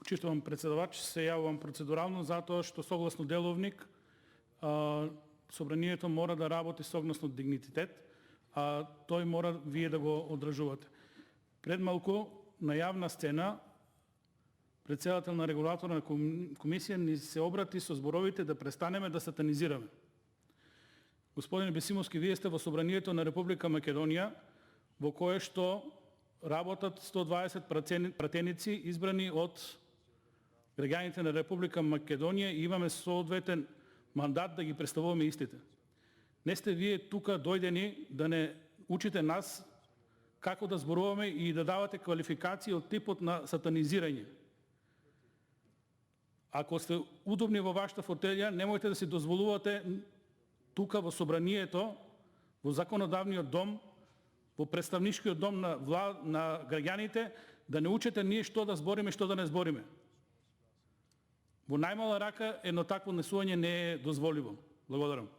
Почитувам председавач, се јавувам процедурално затоа што согласно деловник собранието мора да работи согласно дигнитет, а тој мора вие да го одржувате. Пред малку на јавна сцена председател на регулаторна комисија ни се обрати со зборовите да престанеме да сатанизираме. Господин Бесимовски, вие сте во собранието на Република Македонија, во кое што работат 120 пратеници избрани од граѓаните на Република Македонија и имаме соодветен мандат да ги представуваме истите. Не сте вие тука дојдени да не учите нас како да зборуваме и да давате квалификации од типот на сатанизирање. Ако сте удобни во вашата фотелја, немојте да си дозволувате тука во собранието, во законодавниот дом, во представничкиот дом на граѓаните, да не учите ние што да збориме, што да не збориме. Во најмала рака едно такво однесување не е дозволиво. Благодарам.